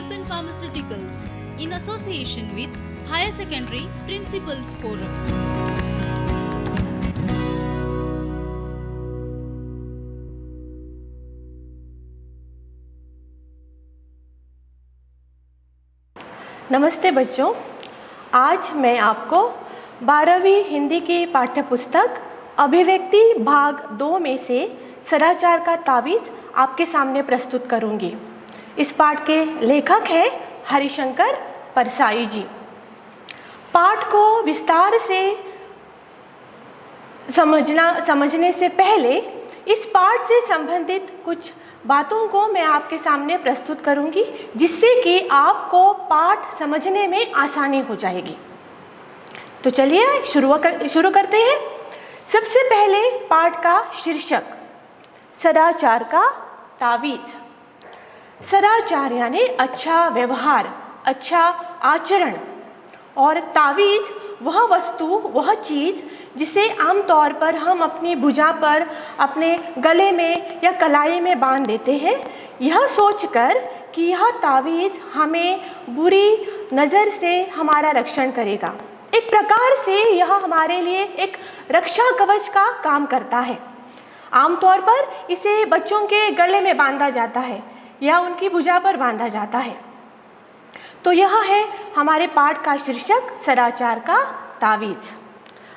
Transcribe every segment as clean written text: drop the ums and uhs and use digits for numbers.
Alpine Pharmaceuticals in association with Higher Secondary Principals Forum. नमस्ते बच्चों, आज मैं आपको 12वीं हिंदी की पाठ्य पुस्तक अभिव्यक्ति भाग 2 में से सदाचार का तावीज़ आपके सामने प्रस्तुत करूंगी। इस पाठ के लेखक हैं हरिशंकर परसाई जी। पाठ को विस्तार से समझने से पहले इस पाठ से संबंधित कुछ बातों को मैं आपके सामने प्रस्तुत करूंगी, जिससे कि आपको पाठ समझने में आसानी हो जाएगी। तो चलिए शुरू करते हैं। सबसे पहले पाठ का शीर्षक सदाचार का तावीज़। सदाचार यानी अच्छा व्यवहार, अच्छा आचरण, और तावीज़ वह वस्तु, वह चीज़ जिसे आमतौर पर हम अपनी भुजा पर, अपने गले में या कलाई में बांध देते हैं, यह सोचकर कि यह तावीज़ हमें बुरी नज़र से हमारा रक्षण करेगा। एक प्रकार से यह हमारे लिए एक रक्षा कवच का काम करता है। आमतौर पर इसे बच्चों के गले में बांधा जाता है या उनकी भुजा पर बांधा जाता है। तो यह है हमारे पाठ का शीर्षक सदाचार का तावीज़।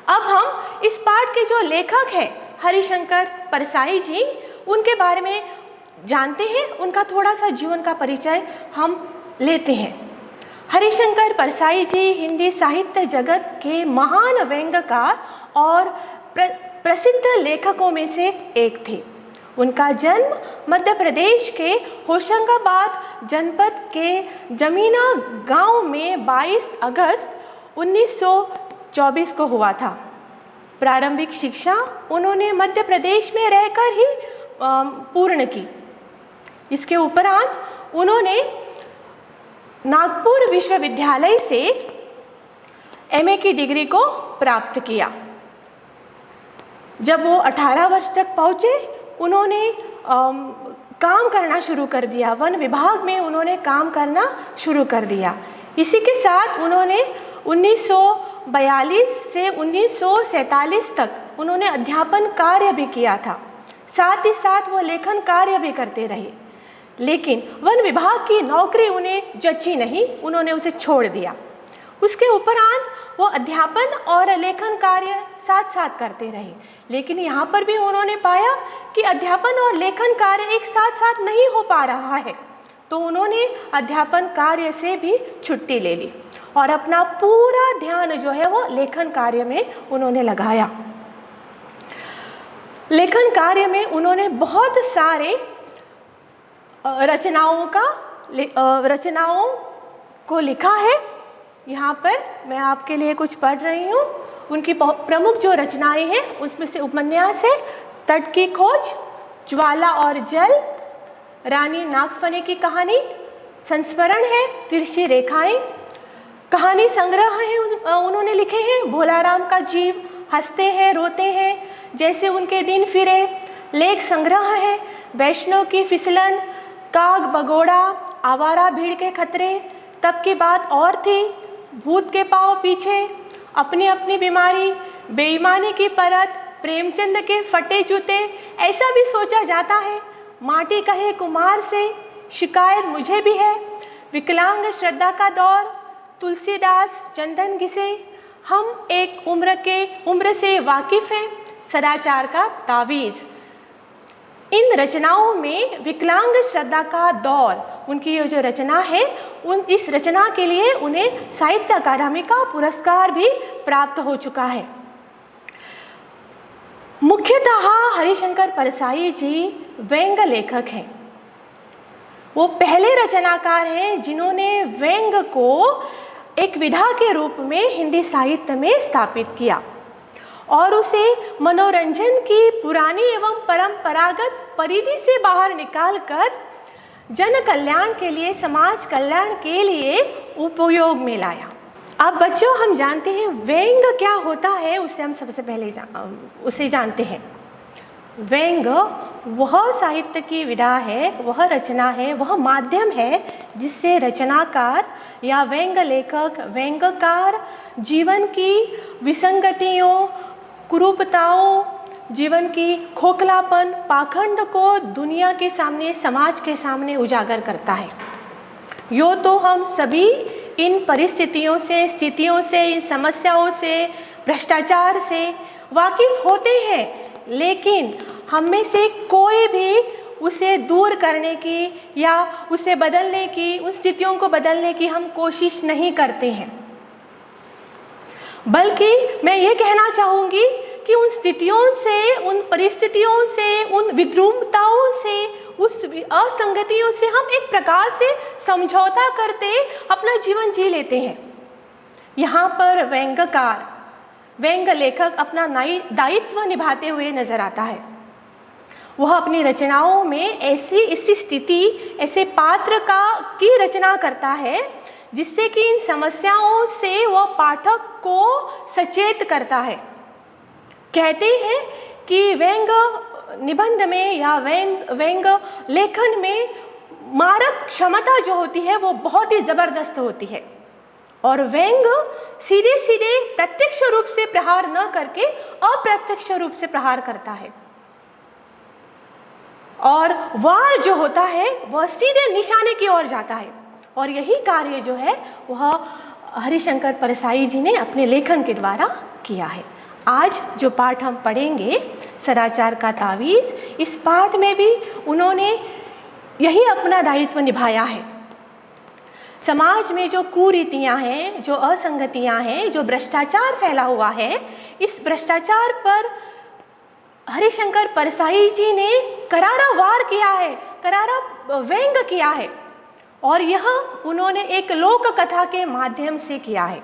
अब हम इस पाठ के जो लेखक हैं हरिशंकर परसाई जी, उनके बारे में जानते हैं। उनका थोड़ा सा जीवन का परिचय हम लेते हैं। हरिशंकर परसाई जी हिंदी साहित्य जगत के महान व्यंग्यकार और प्रसिद्ध लेखकों में से एक थे। उनका जन्म मध्य प्रदेश के होशंगाबाद जनपद के जमीना गांव में 22 अगस्त 1924 को हुआ था। प्रारंभिक शिक्षा उन्होंने मध्य प्रदेश में रहकर ही पूर्ण की। इसके उपरांत उन्होंने नागपुर विश्वविद्यालय से एमए की डिग्री को प्राप्त किया। जब वो 18 वर्ष तक पहुँचे, उन्होंने काम करना शुरू कर दिया। वन विभाग में उन्होंने काम करना शुरू कर दिया। इसी के साथ उन्होंने 1942 से 1947 तक उन्होंने अध्यापन कार्य भी किया था। साथ ही साथ वो लेखन कार्य भी करते रहे, लेकिन वन विभाग की नौकरी उन्हें जची नहीं, उन्होंने उसे छोड़ दिया। उसके उपरांत वो अध्यापन और लेखन कार्य साथ साथ करते रहे, लेकिन यहाँ पर भी उन्होंने पाया कि अध्यापन और लेखन कार्य एक साथ साथ नहीं हो पा रहा है। तो उन्होंने अध्यापन कार्य से भी छुट्टी ले ली और अपना पूरा ध्यान जो है वो लेखन कार्य में उन्होंने लगाया। लेखन कार्य में उन्होंने बहुत सारे रचनाओं को लिखा है। यहाँ पर मैं आपके लिए कुछ पढ़ रही हूँ। उनकी प्रमुख जो रचनाएं हैं उसमें से उपन्यास है तट की खोज, ज्वाला और जल, रानी नागफनी की कहानी, संस्मरण है, तिरछी रेखाएं, कहानी संग्रह है उन्होंने लिखे हैं, भोलाराम का जीव, हंसते हैं रोते हैं, जैसे उनके दिन फिरे, लेख संग्रह है, वैष्णव की फिसलन, काग बगोड़ा, आवारा भीड़ के खतरे, तब की बात और थी, भूत के पांव पीछे, अपनी अपनी बीमारी, बेईमानी की परत, प्रेमचंद के फटे जूते, ऐसा भी सोचा जाता है, माटी कहे कुमार से, शिकायत मुझे भी है, विकलांग श्रद्धा का दौर, तुलसीदास, चंदन घिसे, हम एक उम्र से वाकिफ हैं, सदाचार का तावीज़। इन रचनाओं में विकलांग श्रद्धा का दौर, उनकी ये जो रचना है, इस रचना के लिए उन्हें साहित्य अकादमी का पुरस्कार भी प्राप्त हो चुका है। मुख्यतः हरिशंकर परसाई जी व्यंग्य लेखक हैं। वो पहले रचनाकार हैं जिन्होंने व्यंग्य को एक विधा के रूप में हिंदी साहित्य में स्थापित किया और उसे मनोरंजन की पुरानी एवं परंपरागत परिधि से बाहर निकालकर जन कल्याण के लिए, समाज कल्याण के लिए उपयोग में लाया। अब बच्चों, हम जानते हैं व्यंग्य क्या होता है, उसे हम सबसे पहले उसे जानते हैं। व्यंग्य वह साहित्य की विधा है, वह रचना है, वह माध्यम है जिससे रचनाकार या व्यंग लेखक, व्यंगकार जीवन की विसंगतियों, कुरूपताओं, जीवन की खोखलापन, पाखंड को दुनिया के सामने, समाज के सामने उजागर करता है। यो तो हम सभी इन परिस्थितियों से, स्थितियों से, इन समस्याओं से, भ्रष्टाचार से वाकिफ होते हैं, लेकिन हम में से कोई भी उसे दूर करने की या उसे बदलने की, उन स्थितियों को बदलने की हम कोशिश नहीं करते हैं। बल्कि मैं ये कहना चाहूँगी कि उन स्थितियों से, उन परिस्थितियों से, उन विद्रूमताओं से, उस असंगतियों से हम एक प्रकार से समझौता करते अपना जीवन जी लेते हैं। यहाँ पर व्यंगकार, व्यंग लेखक अपना दायित्व निभाते हुए नजर आता है। वह अपनी रचनाओं में ऐसी स्थिति, ऐसे पात्र की रचना करता है जिससे कि इन समस्याओं से वह पाठक को सचेत करता है। कहते हैं कि व्यंग निबंध में या व्यंग लेखन में मारक क्षमता जो होती है वो बहुत ही जबरदस्त होती है, और व्यंग सीधे सीधे प्रत्यक्ष रूप से प्रहार न करके अप्रत्यक्ष रूप से प्रहार करता है, और वार जो होता है वह सीधे निशाने की ओर जाता है। और यही कार्य जो है वह हरिशंकर परसाई जी ने अपने लेखन के द्वारा किया है। आज जो पाठ हम पढ़ेंगे, सदाचार का तावीज़, इस पाठ में भी उन्होंने यही अपना दायित्व निभाया है। समाज में जो कुरीतियाँ हैं, जो असंगतियाँ हैं, जो भ्रष्टाचार फैला हुआ है, इस भ्रष्टाचार पर हरिशंकर परसाई जी ने करारा वार किया है, करारा व्यंग किया है, और यह उन्होंने एक लोक कथा के माध्यम से किया है।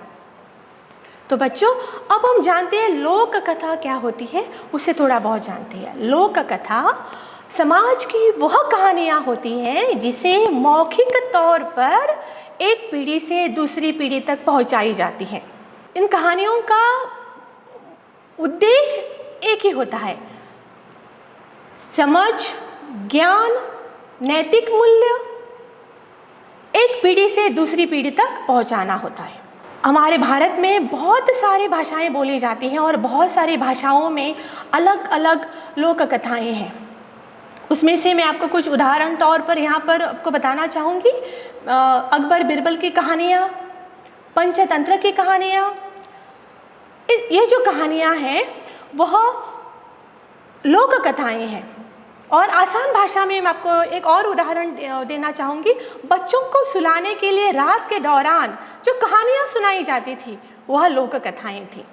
तो बच्चों, अब हम जानते हैं लोक कथा क्या होती है, उसे थोड़ा बहुत जानते हैं। लोक कथा समाज की वह कहानियाँ होती हैं जिसे मौखिक तौर पर एक पीढ़ी से दूसरी पीढ़ी तक पहुँचाई जाती हैं। इन कहानियों का उद्देश्य एक ही होता है, समझ, ज्ञान, नैतिक मूल्य एक पीढ़ी से दूसरी पीढ़ी तक पहुंचाना होता है। हमारे भारत में बहुत सारी भाषाएं बोली जाती हैं और बहुत सारी भाषाओं में अलग अलग लोक कथाएं हैं। उसमें से मैं आपको कुछ उदाहरण तौर पर यहाँ पर आपको बताना चाहूँगी। अकबर बिरबल की कहानियाँ, पंचतंत्र की कहानियाँ, ये जो कहानियाँ हैं वह लोक कथाएं हैं। और आसान भाषा में मैं आपको एक और उदाहरण देना चाहूँगी। बच्चों को सुलाने के लिए रात के दौरान जो कहानियाँ सुनाई जाती थी वह लोक कथाएँ थी।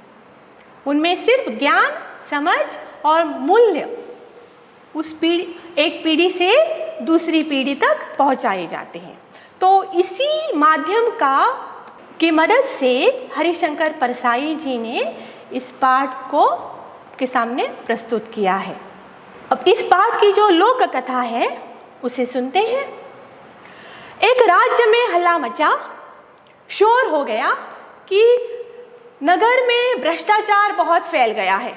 उनमें सिर्फ ज्ञान, समझ और मूल्य उस एक पीढ़ी से दूसरी पीढ़ी तक पहुँचाए जाते हैं। तो इसी माध्यम की मदद से हरिशंकर परसाई जी ने इस पाठ को के सामने प्रस्तुत किया है। अब इस पाठ की जो लोक कथा है उसे सुनते हैं। एक राज्य में हल्ला मचा, शोर हो गया कि नगर में भ्रष्टाचार बहुत फैल गया है।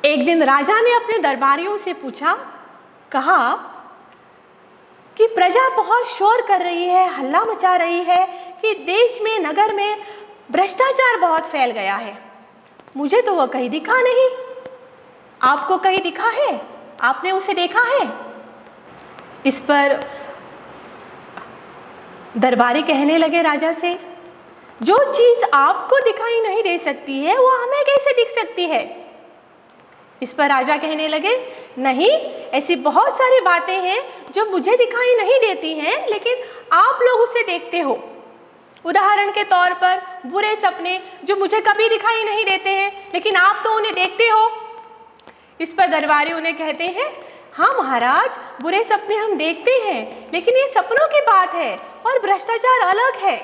एक दिन राजा ने अपने दरबारियों से पूछा, कहा कि प्रजा बहुत शोर कर रही है, हल्ला मचा रही है कि देश में, नगर में भ्रष्टाचार बहुत फैल गया है। मुझे तो वह कहीं दिखा नहीं। आपको कहीं दिखा है? आपने उसे देखा है? इस पर दरबारी कहने लगे राजा से, जो चीज आपको दिखाई नहीं दे सकती है वो हमें कैसे दिख सकती है? इस पर राजा कहने लगे, नहीं, ऐसी बहुत सारी बातें हैं जो मुझे दिखाई नहीं देती हैं, लेकिन आप लोग उसे देखते हो। उदाहरण के तौर पर बुरे सपने जो मुझे कभी दिखाई नहीं देते हैं, लेकिन आप तो उन्हें देखते हो। इस पर दरबारी उन्हें कहते हैं, हाँ महाराज, बुरे सपने हम देखते हैं, लेकिन ये सपनों की बात है और भ्रष्टाचार अलग है।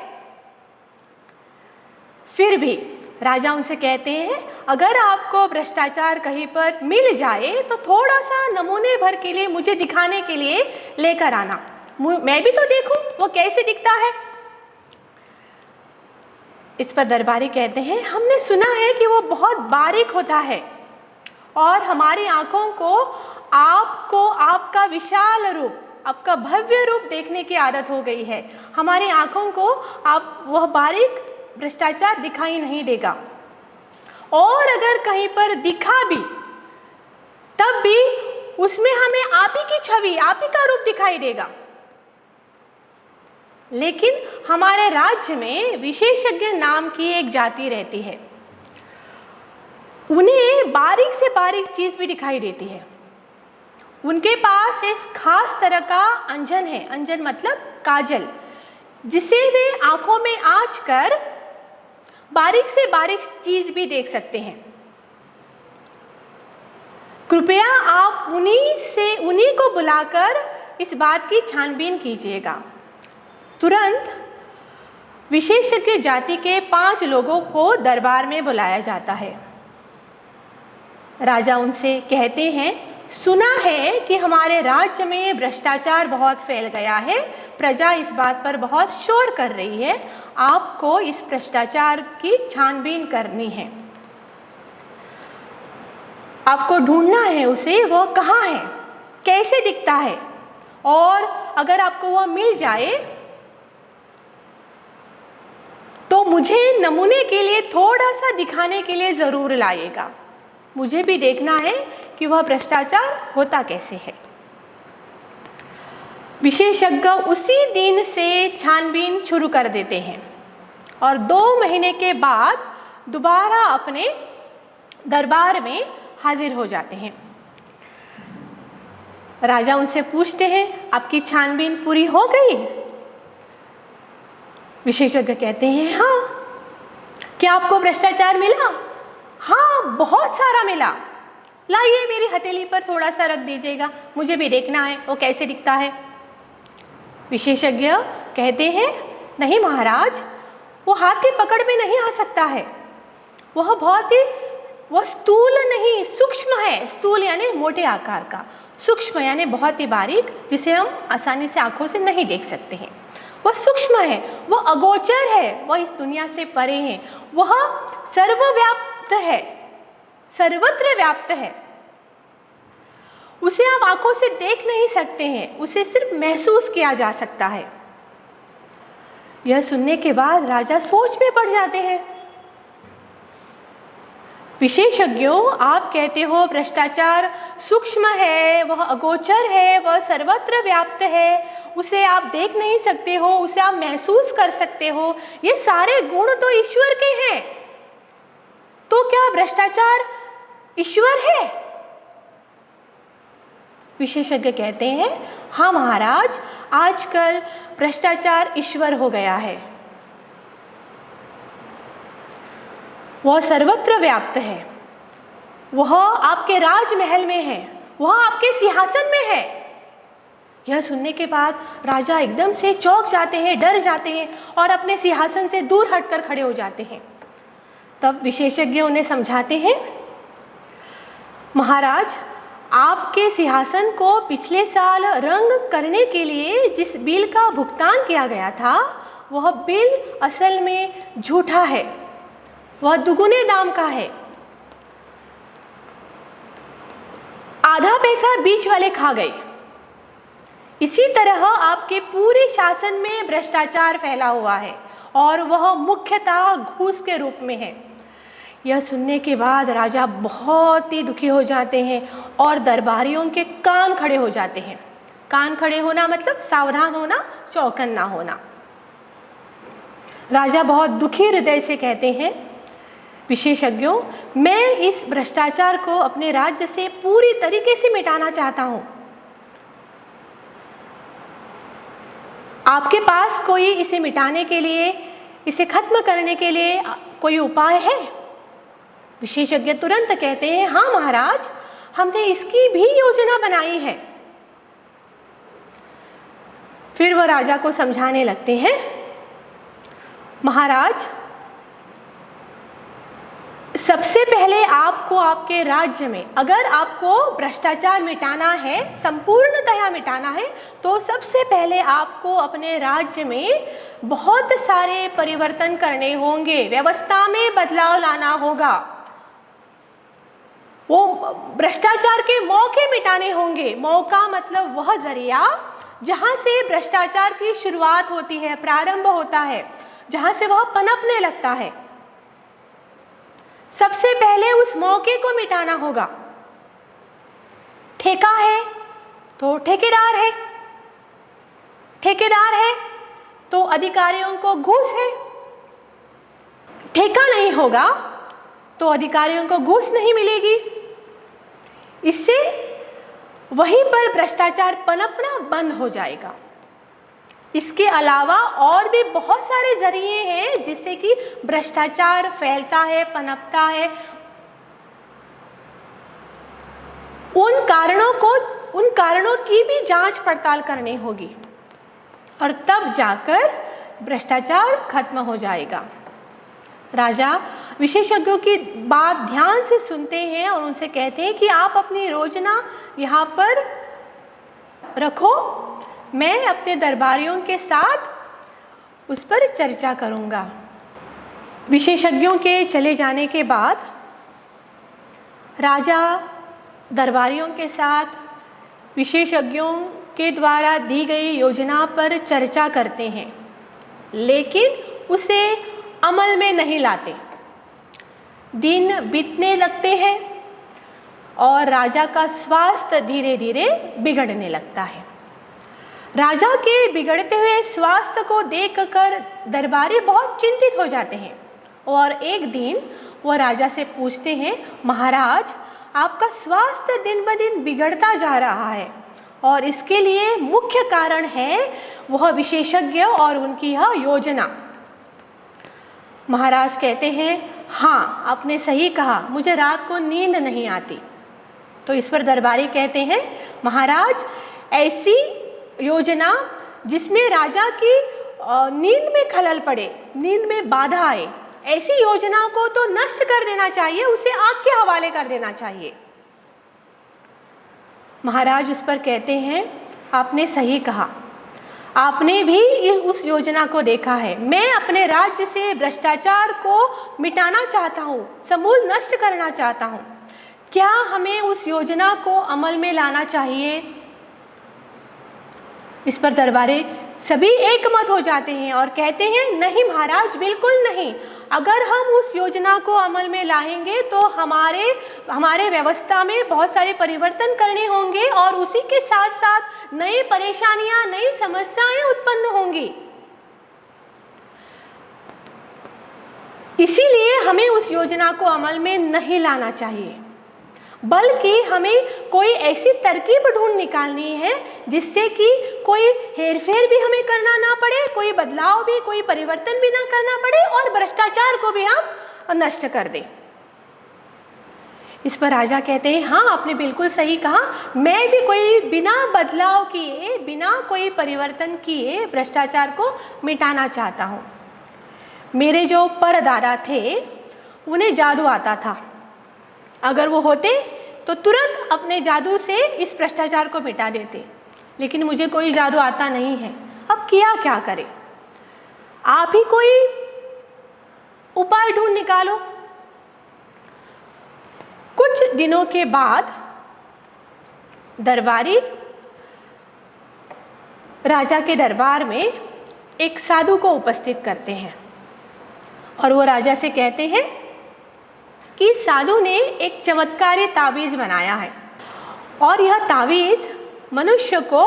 फिर भी राजा उनसे कहते हैं, अगर आपको भ्रष्टाचार कहीं पर मिल जाए तो थोड़ा सा नमूने भर के लिए मुझे दिखाने के लिए लेकर आना, मैं भी तो देखूं वो कैसे दिखता है। इस पर दरबारी कहते हैं, हमने सुना है कि वो बहुत बारीक होता है और हमारी आँखों को आपको आपका विशाल रूप, आपका भव्य रूप देखने की आदत हो गई है। हमारी आँखों को आप वह बारीक भ्रष्टाचार दिखाई नहीं देगा, और अगर कहीं पर दिखा भी तब भी उसमें हमें आप ही की छवि, आप ही का रूप दिखाई देगा। लेकिन हमारे राज्य में विशेषज्ञ नाम की एक जाति रहती है, उन्हें बारीक से बारीक चीज भी दिखाई देती है। उनके पास एक खास तरह का अंजन है, अंजन मतलब काजल, जिसे वे आंखों में आंच कर बारीक से बारीक चीज भी देख सकते हैं। कृपया आप उन्हीं को बुलाकर इस बात की छानबीन कीजिएगा। तुरंत विशेषज्ञ जाति के 5 लोगों को दरबार में बुलाया जाता है। राजा उनसे कहते हैं, सुना है कि हमारे राज्य में भ्रष्टाचार बहुत फैल गया है, प्रजा इस बात पर बहुत शोर कर रही है, आपको इस भ्रष्टाचार की छानबीन करनी है, आपको ढूंढना है उसे, वो कहाँ है, कैसे दिखता है, और अगर आपको वह मिल जाए तो मुझे नमूने के लिए थोड़ा सा दिखाने के लिए जरूर लाइएगा। मुझे भी देखना है कि वह भ्रष्टाचार होता कैसे है। विशेषज्ञ उसी दिन से छानबीन शुरू कर देते हैं और 2 महीने के बाद दोबारा अपने दरबार में हाजिर हो जाते हैं। राजा उनसे पूछते हैं, आपकी छानबीन पूरी हो गई? विशेषज्ञ कहते हैं, हाँ। क्या आपको भ्रष्टाचार मिला? हाँ, बहुत सारा मिला। लाइए मेरी हथेली पर थोड़ा सा रख दीजिएगा, मुझे भी देखना है वो कैसे दिखता है। विशेषज्ञ कहते हैं, नहीं महाराज, वो हाथ की पकड़ में नहीं आ सकता है, वह स्थूल नहीं, सूक्ष्म है। स्थूल यानी मोटे आकार का, सूक्ष्म यानी बहुत ही बारीक, जिसे हम आसानी से आंखों से नहीं देख सकते हैं। वह सूक्ष्म है, वह अगोचर है, वह इस दुनिया से परे है, वह सर्वव्याप्त है, सर्वत्र व्याप्त है। उसे आप आंखों से देख नहीं सकते हैं, उसे सिर्फ महसूस किया जा सकता है। यह सुनने के बाद राजा सोच में पड़ जाते हैं। विशेषज्ञों, आप कहते हो भ्रष्टाचार सूक्ष्म है, वह अगोचर है, वह सर्वत्र व्याप्त है, उसे आप देख नहीं सकते हो, उसे आप महसूस कर सकते हो, ये सारे गुण तो ईश्वर के हैं, तो क्या भ्रष्टाचार ईश्वर है? विशेषज्ञ कहते हैं, हाँ महाराज, आजकल भ्रष्टाचार ईश्वर हो गया है, वह सर्वत्र व्याप्त है, वह आपके राजमहल में है, वह आपके सिंहासन में है। यह सुनने के बाद राजा एकदम से चौंक जाते हैं, डर जाते हैं और अपने सिंहासन से दूर हटकर खड़े हो जाते हैं। तब विशेषज्ञ उन्हें समझाते हैं, महाराज, आपके सिंहासन को पिछले साल रंग करने के लिए जिस बिल का भुगतान किया गया था, वह बिल असल में झूठा है, वह दुगुने दाम का है। आधा पैसा बीच वाले खा गए। इसी तरह आपके पूरे शासन में भ्रष्टाचार फैला हुआ है और वह मुख्यतः घूस के रूप में है। यह सुनने के बाद राजा बहुत ही दुखी हो जाते हैं और दरबारियों के कान खड़े हो जाते हैं। कान खड़े होना मतलब सावधान होना, चौकन ना होना। राजा बहुत दुखी हृदय से कहते हैं, विशेषज्ञों, मैं इस भ्रष्टाचार को अपने राज्य से पूरी तरीके से मिटाना चाहता हूं। आपके पास कोई इसे मिटाने के लिए, इसे खत्म करने के लिए कोई उपाय है? विशेषज्ञ तुरंत कहते हैं, हाँ महाराज, हमने इसकी भी योजना बनाई है। फिर वह राजा को समझाने लगते हैं, महाराज, सबसे पहले आपको आपके राज्य में, अगर आपको भ्रष्टाचार मिटाना है, संपूर्णतया मिटाना है, तो सबसे पहले आपको अपने राज्य में बहुत सारे परिवर्तन करने होंगे, व्यवस्था में बदलाव लाना होगा। वो भ्रष्टाचार के मौके मिटाने होंगे। मौका मतलब वह जरिया जहां से भ्रष्टाचार की शुरुआत होती है, प्रारंभ होता है, जहां से वह पनपने लगता है। सबसे पहले उस मौके को मिटाना होगा। ठेका है तो ठेकेदार है, ठेकेदार है तो अधिकारियों को घूस है। ठेका नहीं होगा तो अधिकारियों को घूस नहीं मिलेगी। इससे वहीं पर भ्रष्टाचार पनपना बंद हो जाएगा। इसके अलावा और भी बहुत सारे जरिए हैं जिससे कि भ्रष्टाचार फैलता है, पनपता है। उन कारणों की भी जांच पड़ताल करनी होगी और तब जाकर भ्रष्टाचार खत्म हो जाएगा। राजा विशेषज्ञों की बात ध्यान से सुनते हैं और उनसे कहते हैं कि आप अपनी योजना यहाँ पर रखो, मैं अपने दरबारियों के साथ उस पर चर्चा करूँगा। विशेषज्ञों के चले जाने के बाद राजा दरबारियों के साथ विशेषज्ञों के द्वारा दी गई योजना पर चर्चा करते हैं, लेकिन उसे अमल में नहीं लाते। दिन बीतने लगते हैं और राजा का स्वास्थ्य धीरे धीरे बिगड़ने लगता है। राजा के बिगड़ते हुए स्वास्थ्य को देखकर दरबारी बहुत चिंतित हो जाते हैं और एक दिन वो राजा से पूछते हैं, महाराज, आपका स्वास्थ्य दिन ब दिन बिगड़ता जा रहा है और इसके लिए मुख्य कारण है वह विशेषज्ञ और उनकी यह योजना। महाराज कहते हैं, हाँ, आपने सही कहा, मुझे रात को नींद नहीं आती। तो इस पर दरबारी कहते हैं, महाराज, ऐसी योजना जिसमें राजा की नींद में खलल पड़े, नींद में बाधा आए, ऐसी योजना को तो नष्ट कर देना चाहिए, उसे आग के हवाले कर देना चाहिए। महाराज उस पर कहते हैं, आपने सही कहा, आपने भी उस योजना को देखा है। मैं अपने राज्य से भ्रष्टाचार को मिटाना चाहता हूँ, समूल नष्ट करना चाहता हूँ। क्या हमें उस योजना को अमल में लाना चाहिए? इस पर दरबारी सभी एक मत हो जाते हैं और कहते हैं, नहीं महाराज, बिल्कुल नहीं। अगर हम उस योजना को अमल में लाएंगे तो हमारे व्यवस्था में बहुत सारे परिवर्तन करने होंगे और उसी के साथ साथ नई परेशानियां, नई समस्याएं उत्पन्न होंगी। इसीलिए हमें उस योजना को अमल में नहीं लाना चाहिए, बल्कि हमें कोई ऐसी तरकीब ढूंढ निकालनी है जिससे कि कोई हेरफेर भी हमें करना ना पड़े, कोई बदलाव भी, कोई परिवर्तन भी ना करना पड़े और भ्रष्टाचार को भी हम नष्ट कर दें। इस पर राजा कहते हैं, हाँ, आपने बिल्कुल सही कहा, मैं भी कोई बिना बदलाव किए, बिना कोई परिवर्तन किए भ्रष्टाचार को मिटाना चाहता हूँ। मेरे जो परदादा थे उन्हें जादू आता था, अगर वो होते तो तुरंत अपने जादू से इस भ्रष्टाचार को मिटा देते, लेकिन मुझे कोई जादू आता नहीं है। अब किया क्या करें? आप ही कोई उपाय ढूंढ निकालो। कुछ दिनों के बाद दरबारी राजा के दरबार में एक साधु को उपस्थित करते हैं और वो राजा से कहते हैं कि साधु ने एक चमत्कारी तावीज़ बनाया है और यह तावीज़ मनुष्य को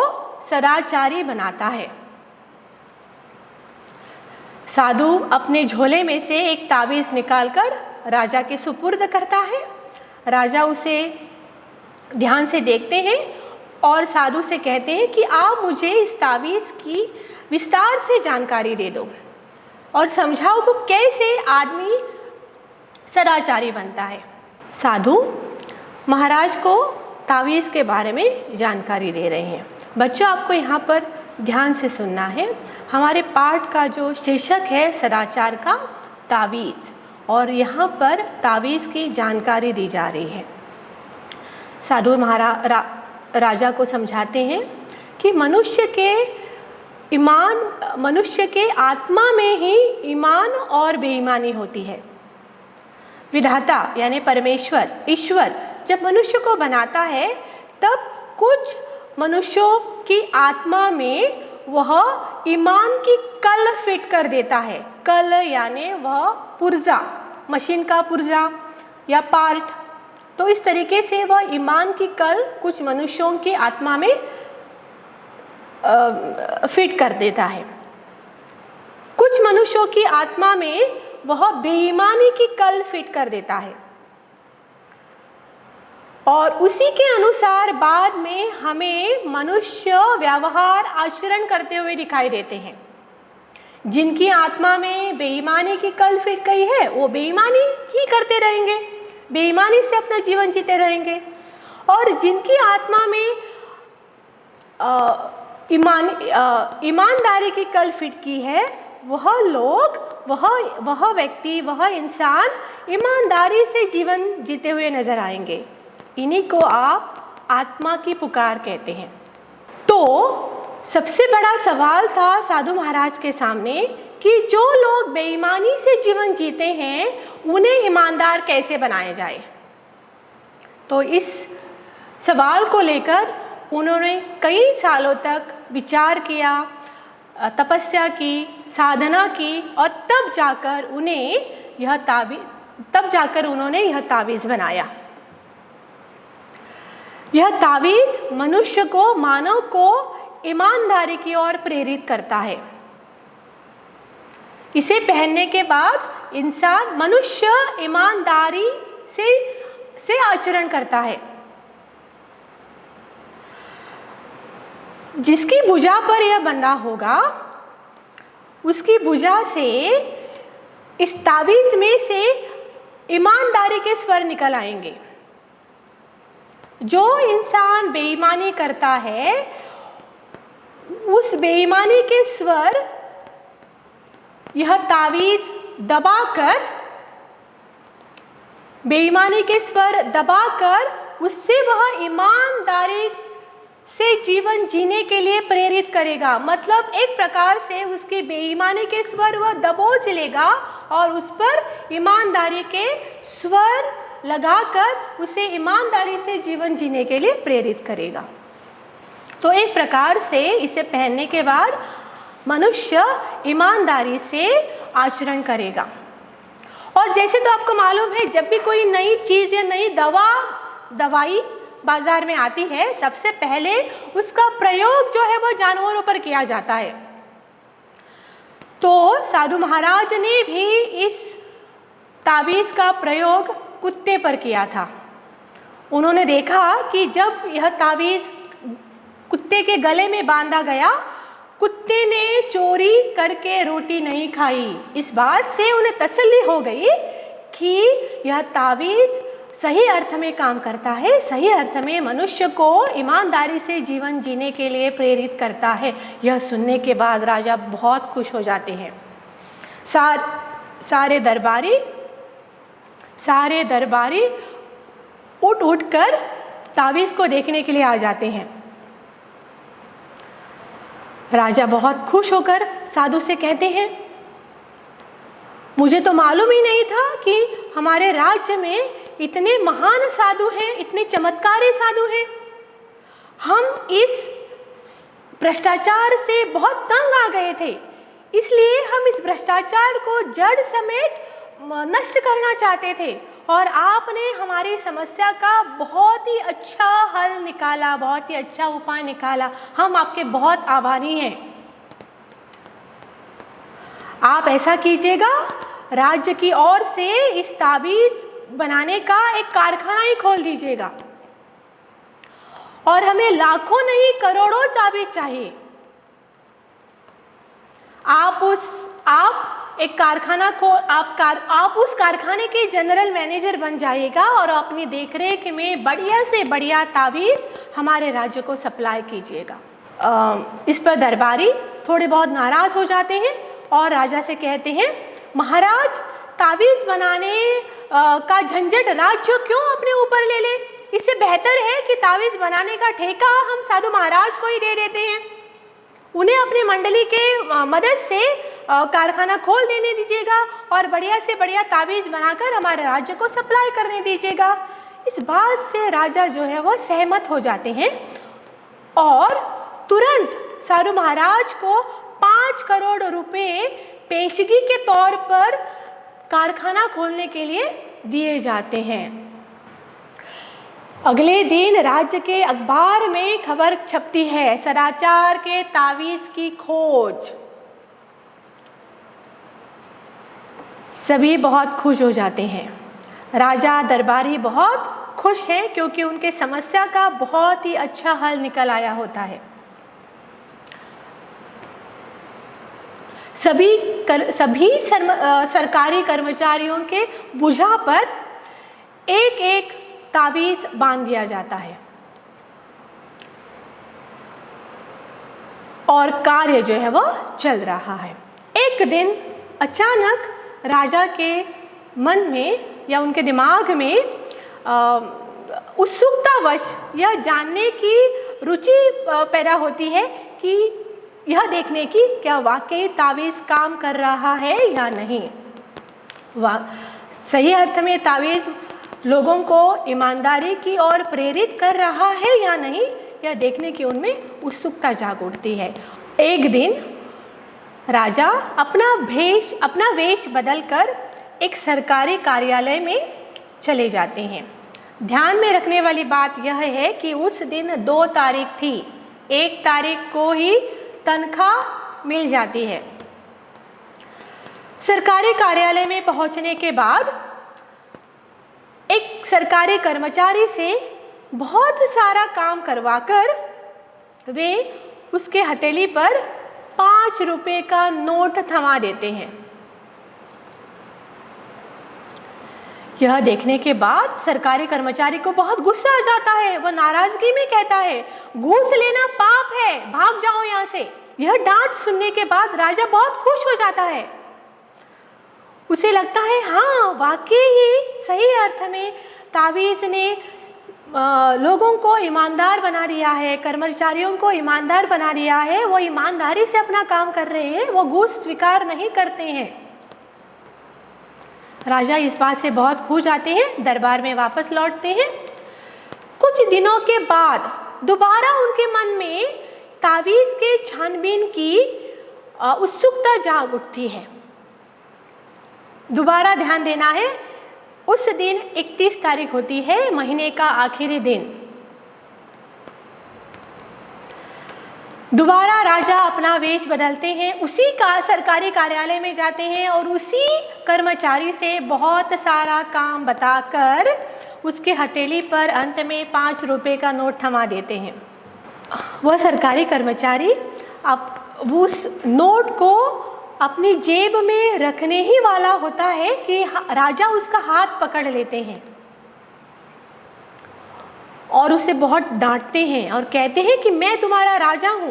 सदाचारी बनाता है। साधु अपने झोले में से एक तावीज़ निकालकर राजा के सुपुर्द करता है। राजा उसे ध्यान से देखते हैं और साधु से कहते हैं कि आप मुझे इस तावीज़ की विस्तार से जानकारी दे दो और समझाओ कि कैसे आदमी सदाचारी बनता है। साधु महाराज को तावीज़ के बारे में जानकारी दे रहे हैं। बच्चों, आपको यहाँ पर ध्यान से सुनना है। हमारे पाठ का जो शीर्षक है सदाचार का तावीज़, और यहाँ पर तावीज़ की जानकारी दी जा रही है। साधु राजा को समझाते हैं कि मनुष्य के आत्मा में ही ईमान और बेईमानी होती है। विधाता यानी परमेश्वर, ईश्वर जब मनुष्य को बनाता है तब कुछ मनुष्यों की आत्मा में वह ईमान की कल फिट कर देता है। कल यानी वह पुर्जा, मशीन का पुर्जा या पार्ट। तो इस तरीके से वह ईमान की कल कुछ मनुष्यों की आत्मा में फिट कर देता है। कुछ मनुष्यों की आत्मा में वह बेईमानी की कल फिट कर देता है और उसी के अनुसार बाद में हमें मनुष्य व्यवहार आचरण करते हुए दिखाई देते हैं। जिनकी आत्मा में बेईमानी की कल फिट गई है वो बेईमानी ही करते रहेंगे, बेईमानी से अपना जीवन जीते रहेंगे। और जिनकी आत्मा में ईमानदारी की कल फिट की है वह लोग, वह व्यक्ति, वह इंसान ईमानदारी से जीवन जीते हुए नजर आएंगे। इन्हीं को आप आत्मा की पुकार कहते हैं। तो सबसे बड़ा सवाल था साधु महाराज के सामने कि जो लोग बेईमानी से जीवन जीते हैं उन्हें ईमानदार कैसे बनाया जाए। तो इस सवाल को लेकर उन्होंने कई सालों तक विचार किया, तपस्या की, साधना की और तब जाकर उन्होंने यह तावीज़ बनाया। यह तावीज़ मनुष्य को, मानव को ईमानदारी की ओर प्रेरित करता है। इसे पहनने के बाद इंसान, मनुष्य ईमानदारी से आचरण करता है। जिसकी भुजा पर यह बंधा होगा उसकी भुजा से, इस तावीज़ में से ईमानदारी के स्वर निकल आएंगे। जो इंसान बेईमानी करता है उस बेईमानी के स्वर यह तावीज़ दबाकर, बेईमानी के स्वर दबाकर उससे वह ईमानदारी से जीवन जीने के लिए प्रेरित करेगा। मतलब एक प्रकार से उसकी बेईमानी के स्वर वह दबोच लेगा और उस पर ईमानदारी के स्वर लगाकर उसे ईमानदारी से जीवन जीने के लिए प्रेरित करेगा। तो एक प्रकार से इसे पहनने के बाद मनुष्य ईमानदारी से आचरण करेगा। और जैसे तो आपको मालूम है, जब भी कोई नई चीज़ या नई दवाई बाजार में आती है सबसे पहले उसका प्रयोग जो है वो जानवरों पर किया जाता है। तो साधु महाराज ने भी इस तावीज़ का प्रयोग कुत्ते पर किया था। उन्होंने देखा कि जब यह तावीज़ कुत्ते के गले में बांधा गया, कुत्ते ने चोरी करके रोटी नहीं खाई। इस बात से उन्हें तसल्ली हो गई कि यह तावीज़ सही अर्थ में काम करता है, सही अर्थ में मनुष्य को ईमानदारी से जीवन जीने के लिए प्रेरित करता है। यह सुनने के बाद राजा बहुत खुश हो जाते हैं। सारे दरबारी उठ कर तावीज़ को देखने के लिए आ जाते हैं। राजा बहुत खुश होकर साधु से कहते हैं, मुझे तो मालूम ही नहीं था कि हमारे राज्य में इतने महान साधु हैं, इतने चमत्कारी साधु हैं। हम इस भ्रष्टाचार से बहुत तंग आ गए थे, इसलिए हम इस भ्रष्टाचार को जड़ समेत नष्ट करना चाहते थे और आपने हमारी समस्या का बहुत ही अच्छा हल निकाला, बहुत ही अच्छा उपाय निकाला। हम आपके बहुत आभारी हैं। आप ऐसा कीजिएगा, राज्य की ओर से इस तावीज़ बनाने का एक कारखाना ही खोल दीजिएगा और हमें लाखों नहीं करोड़ों तावीज़ चाहिए। आप उस कारखाने के जनरल मैनेजर बन जाइएगा और अपनी देखरेख में बढ़िया से बढ़िया तावीज़ हमारे राज्य को सप्लाई कीजिएगा। इस पर दरबारी थोड़े बहुत नाराज हो जाते हैं और राजा से कहते हैं, महाराज, तावीज़ बनाने का झंझट राज्य क्यों अपने ऊपर ले ले? इससे बेहतर है कि तावीज़ बनाने का ठेका हम साधु महाराज को ही दे देते हैं। उन्हें अपनी मंडली के मदद से कारखाना खोल देने दीजिएगा और बढ़िया से बढ़िया तावीज़ बनाकर हमारे राज्य को सप्लाई करने दीजिएगा। इस बात से राजा जो है वो सहमत हो जाते हैं और तुरंत सारू महाराज को 5 करोड़ रुपए पेशगी के तौर पर कारखाना खोलने के लिए दिए जाते हैं। अगले दिन राज्य के अखबार में खबर छपती है, सदाचार के तावीज की खोज। सभी बहुत खुश हो जाते हैं। राजा दरबारी बहुत खुश हैं क्योंकि उनके समस्या का बहुत ही अच्छा हल निकल आया होता है। सभी सरकारी कर्मचारियों के भुजा पर एक एक तावीज बांध दिया जाता है और कार्य जो है वो चल रहा है। एक दिन अचानक राजा के मन में या उनके दिमाग में उत्सुकतावश यह जानने की रुचि पैदा होती है कि यह देखने की क्या वाकई तावीज़ काम कर रहा है या नहीं। सही अर्थ में तावीज़ लोगों को ईमानदारी की ओर प्रेरित कर रहा है या नहीं, यह देखने की उनमें उत्सुकता जाग उठती है। एक दिन राजा अपना वेश बदलकर एक सरकारी कार्यालय में चले जाते हैं। ध्यान में रखने वाली बात यह है कि उस दिन 2 तारीख थी। 1 तारीख को ही तनख्वाह मिल जाती है। सरकारी कार्यालय में पहुंचने के बाद एक सरकारी कर्मचारी से बहुत सारा काम करवाकर वे उसके हथेली पर 5 रुपए का नोट थमा देते हैं। यह देखने के बाद सरकारी कर्मचारी को बहुत गुस्सा आ जाता है। वह नाराजगी में कहता है, घूस लेना पाप है, भाग जाओ यहाँ से। यह डांट सुनने के बाद राजा बहुत खुश हो जाता है। उसे लगता है हाँ, वाकई ही सही अर्थ में तावीज़ ने लोगों को ईमानदार बना दिया है, कर्मचारियों को ईमानदार बना दिया है। वो ईमानदारी से अपना काम कर रहे हैं, वो घूस स्वीकार नहीं करते हैं। राजा इस बात से बहुत खुश जाते हैं, दरबार में वापस लौटते हैं। कुछ दिनों के बाद दोबारा उनके मन में तावीज़ के छानबीन की उत्सुकता जाग उठती है। दोबारा ध्यान देना है, उस दिन 31 तारीख होती है, महीने का आखिरी दिन। दोबारा राजा अपना वेश बदलते हैं, उसी का सरकारी कार्यालय में जाते हैं और उसी कर्मचारी से बहुत सारा काम बताकर उसके हथेली पर अंत में 5 रुपए का नोट थमा देते हैं। वह सरकारी कर्मचारी अब उस नोट को अपनी जेब में रखने ही वाला होता है कि राजा उसका हाथ पकड़ लेते हैं और उसे बहुत डांटते हैं और कहते हैं कि मैं तुम्हारा राजा हूं,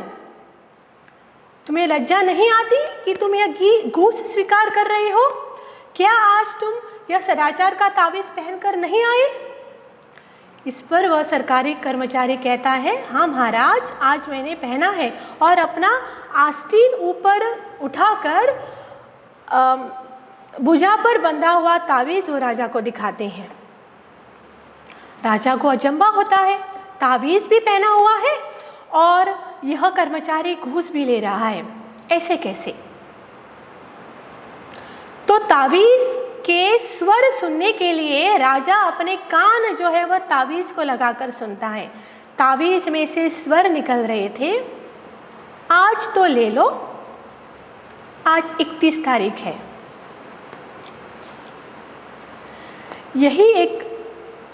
तुम्हें लज्जा नहीं आती कि तुम यह घूस स्वीकार कर रहे हो? क्या आज तुम यह सदाचार का तावीज़ पहनकर नहीं आए? इस पर वह सरकारी कर्मचारी कहता है, हाँ महाराज, आज मैंने पहना है, और अपना आस्तीन ऊपर उठाकर भुजा पर बंधा हुआ तावीज़ वो राजा को दिखाते हैं। राजा को अचंभा होता है, तावीज़ भी पहना हुआ है और यह कर्मचारी घूस भी ले रहा है, ऐसे कैसे? तो तावीज़ के स्वर सुनने के लिए राजा अपने कान जो है वह तावीज़ को लगाकर सुनता है। तावीज़ में से स्वर निकल रहे थे, आज तो ले लो, आज 31 तारीख है। यही एक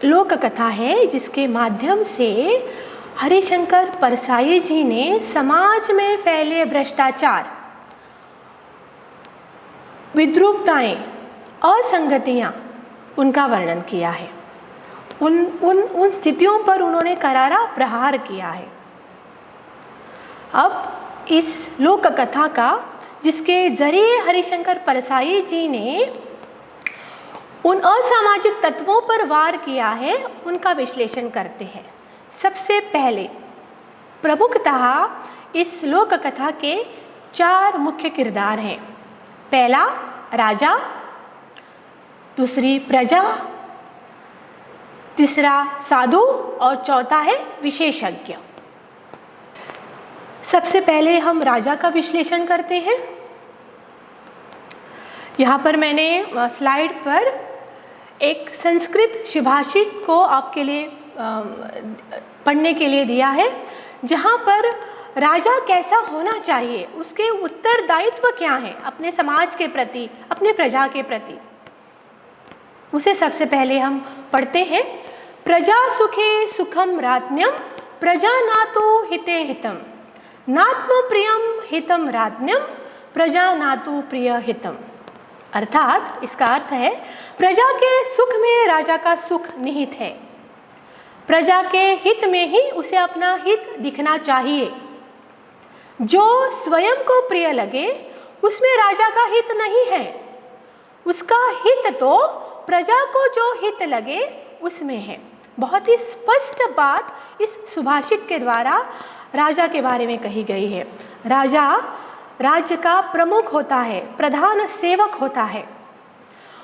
लोक कथा है जिसके माध्यम से हरिशंकर परसाई जी ने समाज में फैले भ्रष्टाचार, विद्रूपताएं, असंगतियां, उनका वर्णन किया है। उन स्थितियों पर उन्होंने करारा प्रहार किया है। अब इस लोक कथा का, जिसके जरिए हरिशंकर परसाई जी ने उन असामाजिक तत्वों पर वार किया है, उनका विश्लेषण करते हैं। सबसे पहले प्रमुखतः इस लोक कथा के 4 मुख्य किरदार हैं। पहला राजा, दूसरी प्रजा, तीसरा साधु और चौथा है विशेषज्ञ। सबसे पहले हम राजा का विश्लेषण करते हैं। यहाँ पर मैंने स्लाइड पर एक संस्कृत सुभाषित को आपके लिए पढ़ने के लिए दिया है, जहाँ पर राजा कैसा होना चाहिए, उसके उत्तरदायित्व क्या है अपने समाज के प्रति, अपने प्रजा के प्रति, उसे सबसे पहले हम पढ़ते हैं। प्रजा सुखे सुखम राज्ञम, प्रजा नातो हिते हितम, नात्म प्रियम हितम राज्ञम, प्रजा नातो प्रिय हितम। अर्थात इसका अर्थ है प्रजा के सुख में राजा का सुख निहित है, प्रजा के हित में ही उसे अपना हित दिखना चाहिए। जो स्वयं को प्रिय लगे उसमें राजा का हित नहीं है, उसका हित तो प्रजा को जो हित लगे उसमें है। बहुत ही स्पष्ट बात इस सुभाषित के द्वारा राजा के बारे में कही गई है। राजा राज्य का प्रमुख होता है, प्रधान सेवक होता है,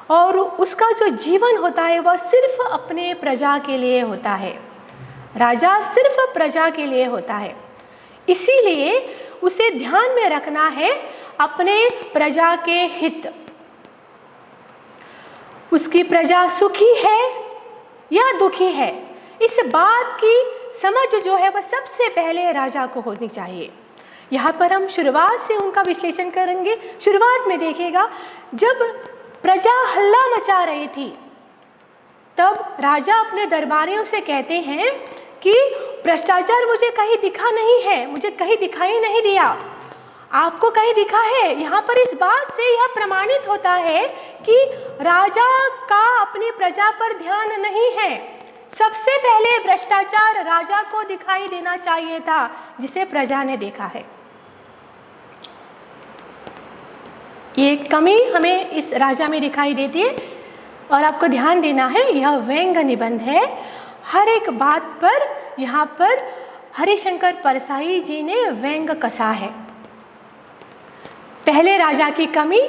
और उसका जो जीवन होता है वह सिर्फ अपने प्रजा के लिए होता है। राजा सिर्फ प्रजा के लिए होता है, इसीलिए उसे ध्यान में रखना है अपने प्रजा के हित। उसकी प्रजा सुखी है या दुखी है, इस बात की समझ जो है वह सबसे पहले राजा को होनी चाहिए। यहाँ पर हम शुरुआत से उनका विश्लेषण करेंगे। शुरुआत में देखिएगा, जब प्रजा हल्ला मचा रही थी तब राजा अपने दरबारियों से कहते हैं कि भ्रष्टाचार मुझे कहीं दिखा नहीं है, मुझे कहीं दिखाई नहीं दिया, आपको कहीं दिखा है। यहाँ पर इस बात से यह प्रमाणित होता है कि राजा का अपनी प्रजा पर ध्यान नहीं है। सबसे पहले भ्रष्टाचार राजा को दिखाई देना चाहिए था, जिसे प्रजा ने देखा है। ये कमी हमें इस राजा में दिखाई देती है, और आपको ध्यान देना है यह व्यंग्य निबंध है। हर एक बात पर यहाँ पर हरिशंकर परसाई जी ने व्यंग्य कसा है। पहले राजा की कमी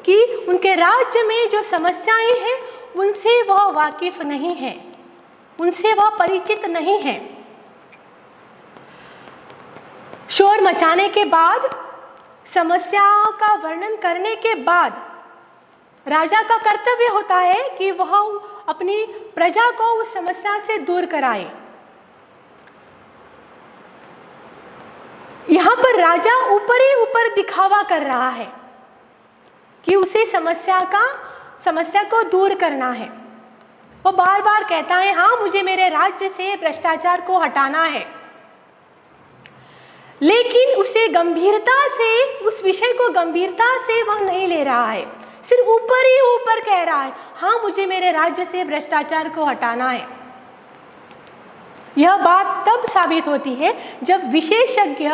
कि उनके राज्य में जो समस्याएं हैं उनसे वह वाकिफ नहीं है, उनसे वह परिचित नहीं है। शोर मचाने के बाद, समस्याओं का वर्णन करने के बाद राजा का कर्तव्य होता है कि वह अपनी प्रजा को उस समस्या से दूर कराए। यहाँ पर राजा ऊपर ही ऊपर दिखावा कर रहा है कि उसे समस्या को दूर करना है। वो बार बार कहता है, हाँ मुझे मेरे राज्य से भ्रष्टाचार को हटाना है, लेकिन उसे गंभीरता से, उस विषय को गंभीरता से वह नहीं ले रहा है, सिर्फ ऊपर ही ऊपर कह रहा है, हाँ मुझे मेरे राज्य से भ्रष्टाचार को हटाना है। यह बात तब साबित होती है जब विशेषज्ञ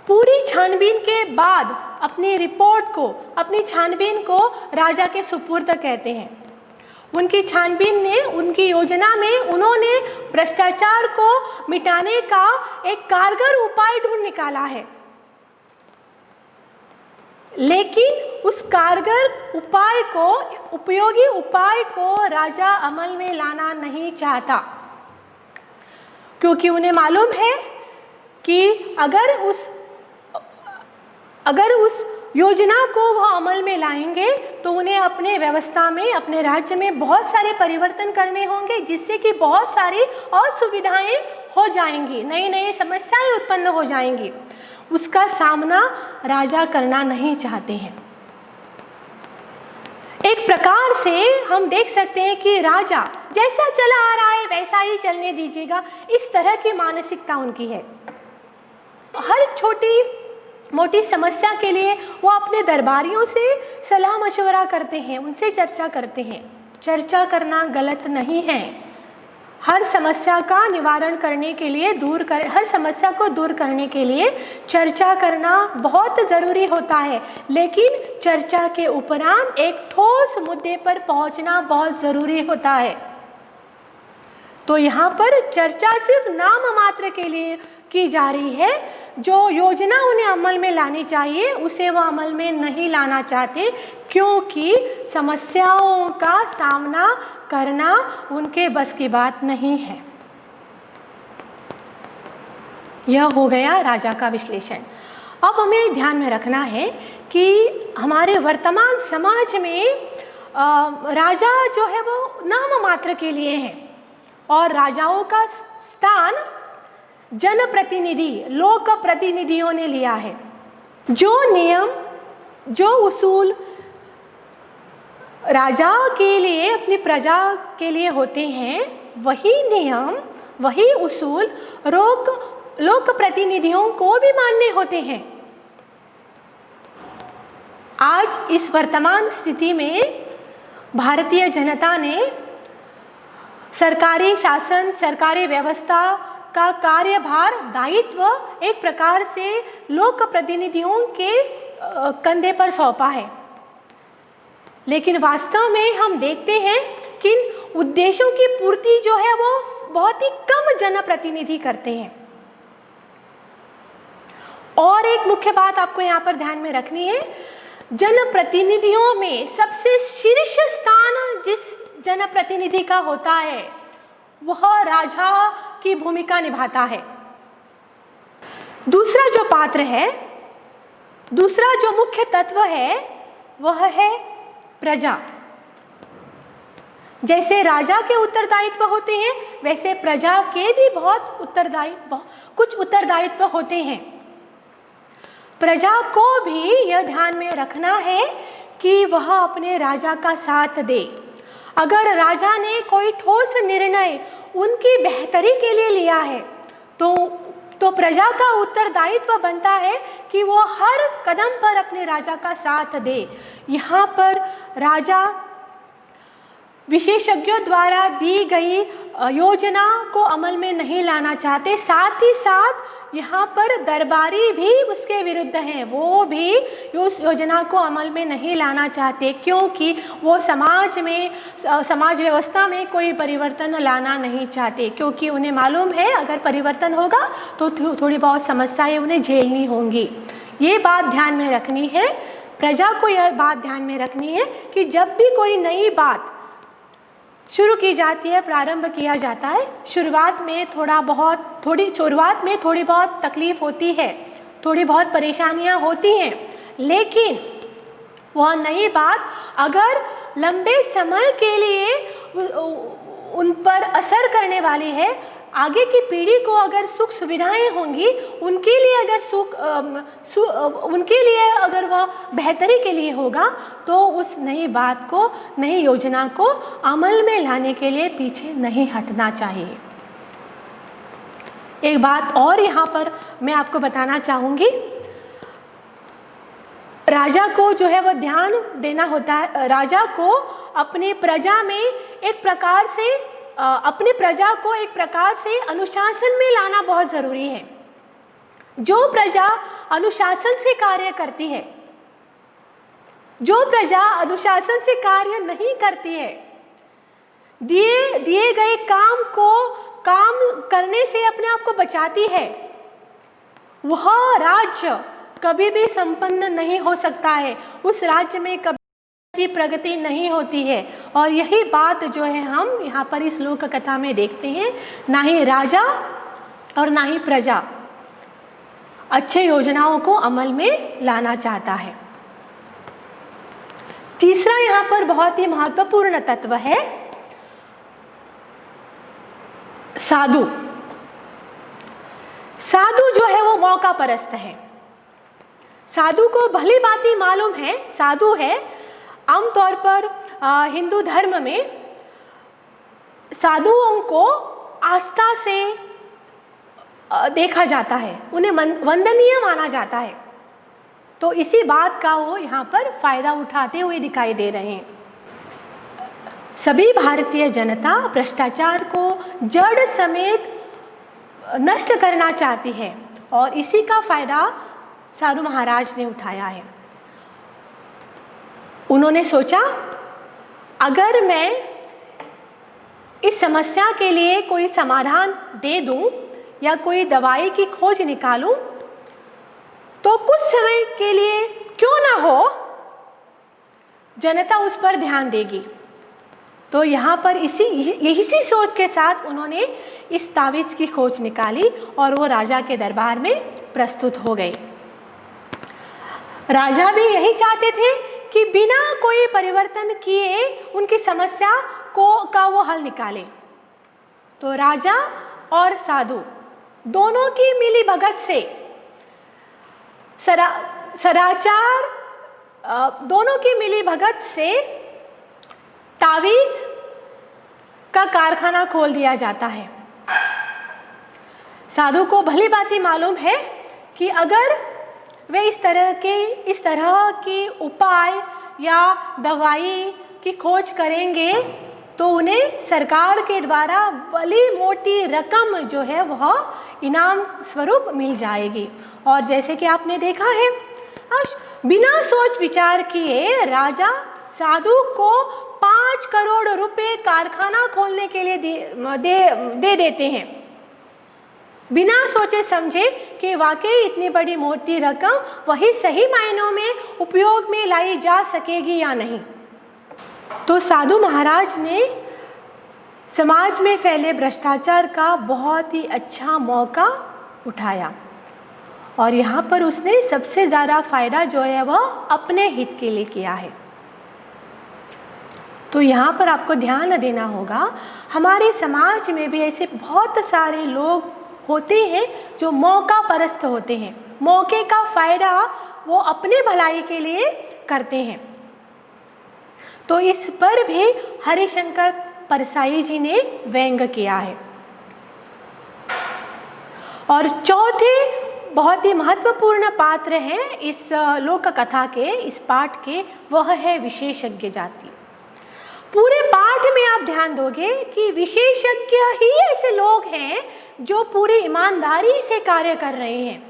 पूरी छानबीन के बाद अपनी रिपोर्ट को, अपनी छानबीन को राजा के सुपुर्द कहते हैं। उनकी छानबीन ने, उनकी योजना में उन्होंने भ्रष्टाचार को मिटाने का एक कारगर उपाय ढूंढ निकाला है, लेकिन उस कारगर उपाय को, उपयोगी उपाय को राजा अमल में लाना नहीं चाहता, क्योंकि उन्हें मालूम है कि अगर उस योजना को वह अमल में लाएंगे तो उन्हें अपने व्यवस्था में, अपने राज्य में बहुत सारे परिवर्तन करने होंगे, जिससे कि बहुत सारी और सुविधाएं हो जाएंगी, नई नई समस्याएं उत्पन्न हो जाएंगी। उसका सामना राजा करना नहीं चाहते हैं। एक प्रकार से हम देख सकते हैं कि राजा जैसा चला आ रहा है वैसा ही चलने दीजिएगा, इस तरह की मानसिकता उनकी है। हर छोटी मोटी समस्या के लिए वो अपने दरबारियों से सलाह मशवरा करते हैं, उनसे चर्चा करते हैं। चर्चा करना गलत नहीं है। हर समस्या का निवारण करने के लिए, हर समस्या को दूर करने के लिए चर्चा करना बहुत ज़रूरी होता है, लेकिन चर्चा के उपरांत एक ठोस मुद्दे पर पहुंचना बहुत ज़रूरी होता है। तो यहाँ पर चर्चा सिर्फ नाम मात्र के लिए की जा रही है। जो योजना उन्हें अमल में लानी चाहिए उसे वह अमल में नहीं लाना चाहते, क्योंकि समस्याओं का सामना करना उनके बस की बात नहीं है। यह हो गया राजा का विश्लेषण। अब हमें ध्यान में रखना है कि हमारे वर्तमान समाज में राजा जो है वो नाम मात्र के लिए है और राजाओं का स्थान जनप्रतिनिधि, लोक प्रतिनिधियों ने लिया है। जो नियम, जो उसूल राजा के लिए, अपनी प्रजा के लिए होते हैं, वही नियम, वही उसूल लोक प्रतिनिधियों को भी मानने होते हैं। आज इस वर्तमान स्थिति में भारतीय जनता ने सरकारी शासन, सरकारी व्यवस्था का कार्यभार, दायित्व एक प्रकार से लोक प्रतिनिधियों के कंधे पर सौंपा है। लेकिन वास्तव में हम देखते हैं कि उद्देश्यों की पूर्ति जो है वो बहुत ही कम जनप्रतिनिधि करते हैं। और एक मुख्य बात आपको यहाँ पर ध्यान में रखनी है, जनप्रतिनिधियों में सबसे शीर्ष स्थान जिस जनप्रतिनिधि का होता है वह राजा की भूमिका निभाता है। दूसरा जो पात्र है, दूसरा जो मुख्य तत्व है वह है प्रजा। जैसे राजा के उत्तरदायित्व होते हैं वैसे प्रजा के भी कुछ उत्तरदायित्व होते हैं। प्रजा को भी यह ध्यान में रखना है कि वह अपने राजा का साथ दे। अगर राजा ने कोई ठोस निर्णय उनकी बेहतरी के लिए लिया है तो प्रजा का उत्तरदायित्व बनता है कि वो हर कदम पर अपने राजा का साथ दे। यहाँ पर राजा विशेषज्ञों द्वारा दी गई योजना को अमल में नहीं लाना चाहते, साथ ही साथ यहाँ पर दरबारी भी उसके विरुद्ध हैं, वो भी उस योजना को अमल में नहीं लाना चाहते, क्योंकि वो समाज व्यवस्था में कोई परिवर्तन लाना नहीं चाहते, क्योंकि उन्हें मालूम है अगर परिवर्तन होगा तो थोड़ी बहुत समस्याएं उन्हें झेलनी होंगी। ये बात ध्यान में रखनी है, प्रजा को यह बात ध्यान में रखनी है कि जब भी कोई नई बात शुरू की जाती है, प्रारंभ किया जाता है, शुरुआत में थोड़ी बहुत तकलीफ होती है, थोड़ी बहुत परेशानियां होती हैं, लेकिन वह नई बात अगर लंबे समय के लिए उन पर असर करने वाली है, आगे की पीढ़ी को अगर सुख सुविधाएं होंगी, उनके लिए अगर वह बेहतरी के लिए होगा, तो उस नई बात को, नई योजना को अमल में लाने के लिए पीछे नहीं हटना चाहिए। एक बात और यहाँ पर मैं आपको बताना चाहूँगी, राजा को जो है वह ध्यान देना होता है। राजा को अपनी प्रजा में एक प्रकार से अनुशासन में लाना बहुत जरूरी है। जो प्रजा अनुशासन से कार्य करती है, जो प्रजा अनुशासन से कार्य नहीं करती है, दिए गए काम करने से अपने आप को बचाती है, वह राज्य कभी भी संपन्न नहीं हो सकता है, उस राज्य में कभी प्रगति नहीं होती है। और यही बात जो है हम यहाँ पर इस लोक कथा में देखते हैं। ना ही राजा और ना ही प्रजा अच्छे योजनाओं को अमल में लाना चाहता है। तीसरा यहाँ पर बहुत ही महत्वपूर्ण तत्व है साधु। साधु जो है वो मौका परस्त है। साधु को भली भांति मालूम है, साधु है। आमतौर पर हिंदू धर्म में साधुओं को आस्था से देखा जाता है, उन्हें वंदनीय माना जाता है, तो इसी बात का वो यहाँ पर फायदा उठाते हुए दिखाई दे रहे हैं। सभी भारतीय जनता भ्रष्टाचार को जड़ समेत नष्ट करना चाहती है और इसी का फायदा साधु महाराज ने उठाया है। उन्होंने सोचा अगर मैं इस समस्या के लिए कोई समाधान दे दूं या कोई दवाई की खोज निकालूं तो कुछ समय के लिए क्यों ना हो जनता उस पर ध्यान देगी। तो यहाँ पर इसी सोच के साथ उन्होंने इस तावीज़ की खोज निकाली और वो राजा के दरबार में प्रस्तुत हो गई। राजा भी यही चाहते थे कि बिना कोई परिवर्तन किए उनकी समस्या का वो हल निकाले। तो राजा और साधु दोनों की मिली भगत से सदाचार दोनों की मिली भगत से तावीज़ का कारखाना खोल दिया जाता है। साधु को भली भांति मालूम है कि अगर वे इस तरह की उपाय या दवाई की खोज करेंगे तो उन्हें सरकार के द्वारा बड़ी मोटी रकम जो है वह इनाम स्वरूप मिल जाएगी। और जैसे कि आपने देखा है, बिना सोच विचार किए राजा साधु को 5 करोड़ रुपए कारखाना खोलने के लिए दे देते हैं, बिना सोचे समझे कि वाकई इतनी बड़ी मोटी रकम वही सही मायनों में उपयोग में लाई जा सकेगी या नहीं। तो साधु महाराज ने समाज में फैले भ्रष्टाचार का बहुत ही अच्छा मौका उठाया और यहाँ पर उसने सबसे ज़्यादा फायदा जो है वह अपने हित के लिए किया है। तो यहाँ पर आपको ध्यान देना होगा, हमारे समाज में भी ऐसे बहुत सारे लोग होते हैं जो मौका परस्त होते हैं, मौके का फायदा वो अपने भलाई के लिए करते हैं। तो इस पर भी हरिशंकर परसाई जी ने व्यंग किया है। और चौथे बहुत ही महत्वपूर्ण पात्र हैं इस लोक कथा के, इस पाठ के, वह है विशेषज्ञ जाति। पूरे पाठ में आप ध्यान दोगे कि विशेषज्ञ ही ऐसे लोग हैं जो पूरी ईमानदारी से कार्य कर रहे हैं।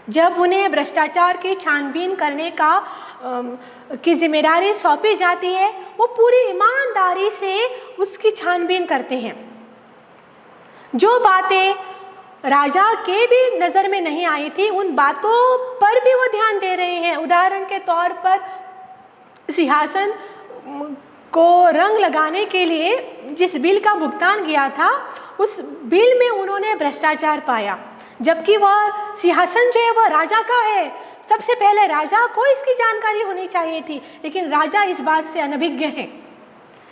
जब उन्हें भ्रष्टाचार की छानबीन करने की जिम्मेदारी सौंपी जाती है, वो पूरी ईमानदारी से उसकी छानबीन करते हैं। जो बातें राजा के भी नज़र में नहीं आई थी, उन बातों पर भी वो ध्यान दे रहे हैं। उदाहरण के तौर पर सिंहासन को रंग लगाने के लिए जिस बिल का भुगतान किया था, उस बिल में उन्होंने भ्रष्टाचार पाया, जबकि वह सिंहासन जो है वह राजा का है। सबसे पहले राजा को इसकी जानकारी होनी चाहिए थी, लेकिन राजा इस बात से अनभिज्ञ है।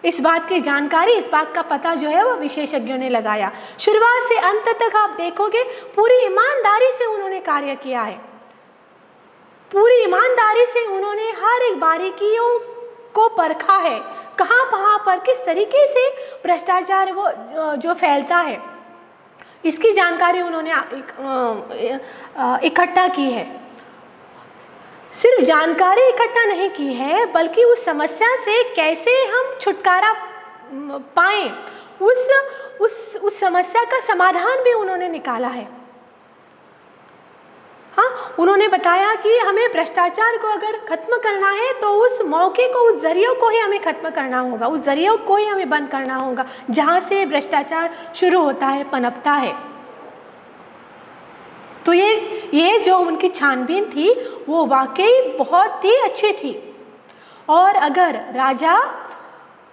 इस बात की जानकारी, इस बात का पता जो है वह विशेषज्ञों ने लगाया। शुरुआत से अंत तक आप देखोगे पूरी ईमानदारी से उन्होंने कार्य किया है। पूरी ईमानदारी से उन्होंने हर एक बारीकियों को परखा है, कहाँ पर किस तरीके से भ्रष्टाचार वो जो फैलता है, इसकी जानकारी उन्होंने इकट्ठा की है। सिर्फ जानकारी इकट्ठा नहीं की है, बल्कि उस समस्या से कैसे हम छुटकारा पाएं, उस समस्या का समाधान भी उन्होंने निकाला है। हाँ, उन्होंने बताया कि हमें भ्रष्टाचार को अगर खत्म करना है तो उस मौके को, उस जरियों को ही हमें खत्म करना होगा, उस जरियों को ही हमें बंद करना होगा जहाँ से भ्रष्टाचार शुरू होता है, पनपता है। तो ये जो उनकी छानबीन थी वो वाकई बहुत ही अच्छी थी। और अगर राजा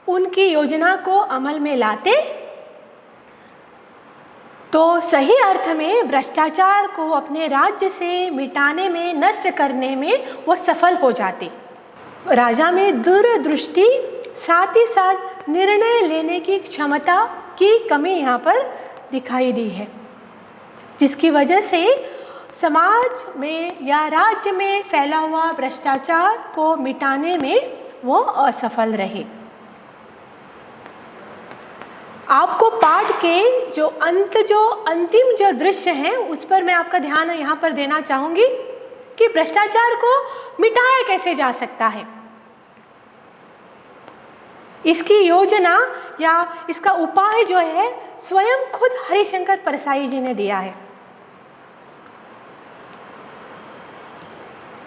उनकी योजना को अमल में लाते तो सही अर्थ में भ्रष्टाचार को अपने राज्य से मिटाने में, नष्ट करने में वो सफल हो जाते। राजा में दूरदृष्टि, साथ ही साथ निर्णय लेने की क्षमता की कमी यहाँ पर दिखाई दी है, जिसकी वजह से समाज में या राज्य में फैला हुआ भ्रष्टाचार को मिटाने में वो असफल रहे। आपको पाठ के जो अंतिम जो दृश्य हैं उस पर मैं आपका ध्यान यहाँ पर देना चाहूँगी कि भ्रष्टाचार को मिटाया कैसे जा सकता है। इसकी योजना या इसका उपाय जो है स्वयं खुद हरिशंकर परसाई जी ने दिया है।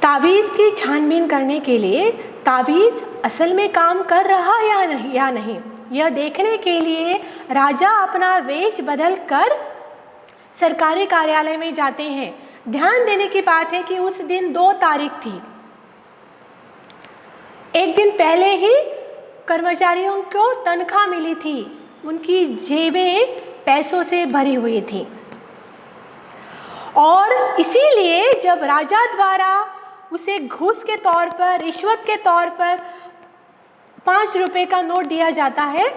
तावीज़ की छानबीन करने के लिए तावीज़ असल में काम कर रहा या नहीं, यह देखने के लिए राजा अपना वेश बदल कर सरकारी कार्यालय में जाते हैं। ध्यान देने की बात है कि उस दिन 2 तारीख थी। एक दिन पहले ही कर्मचारियों को तनख्वाह मिली थी, उनकी जेबें पैसों से भरी हुई थी और इसीलिए जब राजा द्वारा उसे घूस के तौर पर, रिश्वत के तौर पर 5 रुपए का नोट दिया जाता है,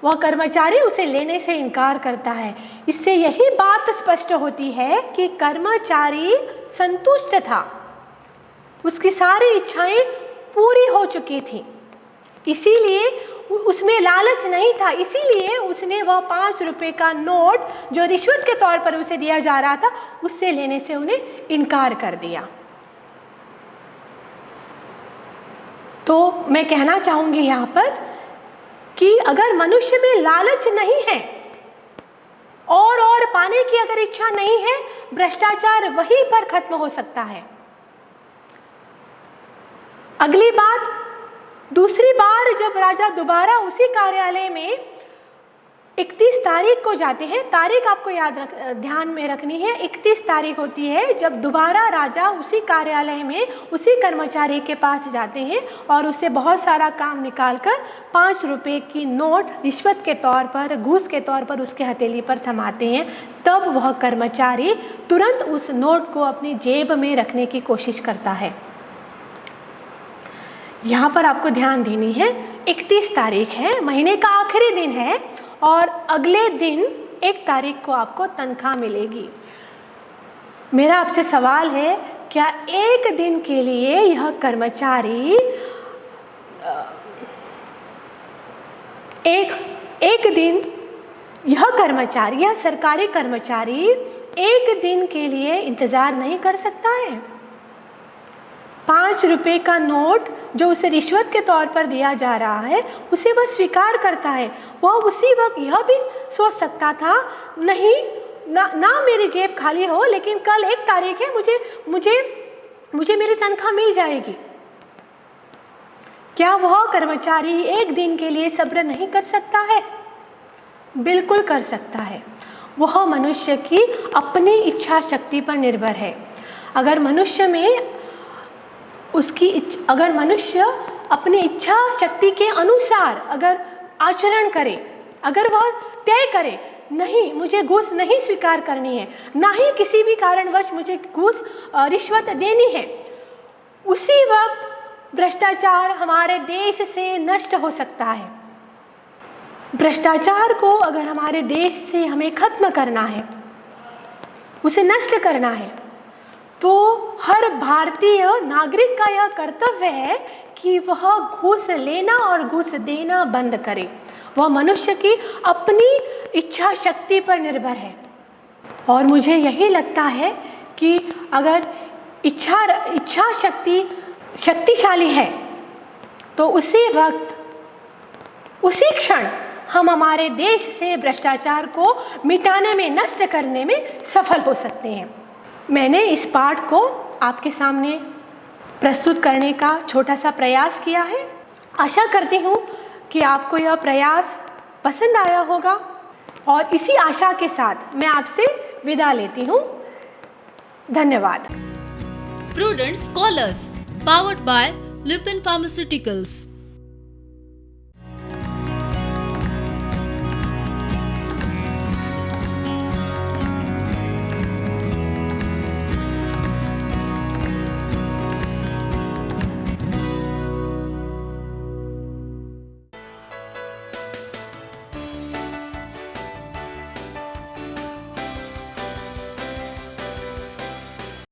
वह कर्मचारी उसे लेने से इनकार करता है। इससे यही बात स्पष्ट होती है कि कर्मचारी संतुष्ट था, उसकी सारी इच्छाएं पूरी हो चुकी थी, इसीलिए उसमें लालच नहीं था, इसीलिए उसने वह 5 रुपए का नोट जो रिश्वत के तौर पर उसे दिया जा रहा था, उससे लेने से उन्हें इनकार कर दिया। तो मैं कहना चाहूंगी यहाँ पर कि अगर मनुष्य में लालच नहीं है और पाने की अगर इच्छा नहीं है, भ्रष्टाचार वहीं पर खत्म हो सकता है। अगली बात, दूसरी बार जब राजा दोबारा उसी कार्यालय में 31 तारीख को जाते हैं, तारीख आपको ध्यान में रखनी है, 31 तारीख होती है जब दोबारा राजा उसी कार्यालय में उसी कर्मचारी के पास जाते हैं और उससे बहुत सारा काम निकालकर 5 रुपए की नोट रिश्वत के तौर पर, घूस के तौर पर उसके हथेली पर थमाते हैं। तब वह कर्मचारी तुरंत उस नोट को अपनी जेब में रखने की कोशिश करता है। यहाँ पर आपको ध्यान देनी है, 31 तारीख है, महीने का आखिरी दिन है और अगले दिन 1 तारीख को आपको तनख्वाह मिलेगी। मेरा आपसे सवाल है, क्या एक दिन के लिए यह कर्मचारी यह सरकारी कर्मचारी एक दिन के लिए इंतजार नहीं कर सकता है? 5 रुपए का नोट जो उसे रिश्वत के तौर पर दिया जा रहा है, उसे वह स्वीकार करता है। वह उसी वक्त यह भी सोच सकता था, नहीं ना मेरी जेब खाली हो, लेकिन कल 1 तारीख है, मुझे मेरी तनख्वाह मिल जाएगी। क्या वह कर्मचारी एक दिन के लिए सब्र नहीं कर सकता है? बिल्कुल कर सकता है। वह मनुष्य की अपनी इच्छा शक्ति पर निर्भर है। अगर मनुष्य अपनी इच्छा शक्ति के अनुसार अगर आचरण करे, अगर वह तय करे, नहीं मुझे घूस नहीं स्वीकार करनी है, ना ही किसी भी कारणवश मुझे घूस रिश्वत देनी है, उसी वक्त भ्रष्टाचार हमारे देश से नष्ट हो सकता है। भ्रष्टाचार को अगर हमारे देश से हमें खत्म करना है, उसे नष्ट करना है, तो हर भारतीय नागरिक का यह कर्तव्य है कि वह घूस लेना और घूस देना बंद करे। वह मनुष्य की अपनी इच्छा शक्ति पर निर्भर है और मुझे यही लगता है कि अगर इच्छा शक्ति शक्तिशाली है तो उसी वक्त, उसी क्षण हम हमारे देश से भ्रष्टाचार को मिटाने में, नष्ट करने में सफल हो सकते हैं। मैंने इस पाठ को आपके सामने प्रस्तुत करने का छोटा सा प्रयास किया है। आशा करती हूँ कि आपको यह प्रयास पसंद आया होगा और इसी आशा के साथ मैं आपसे विदा लेती हूँ। धन्यवाद। Prudent Scholars, powered by Lupin Pharmaceuticals.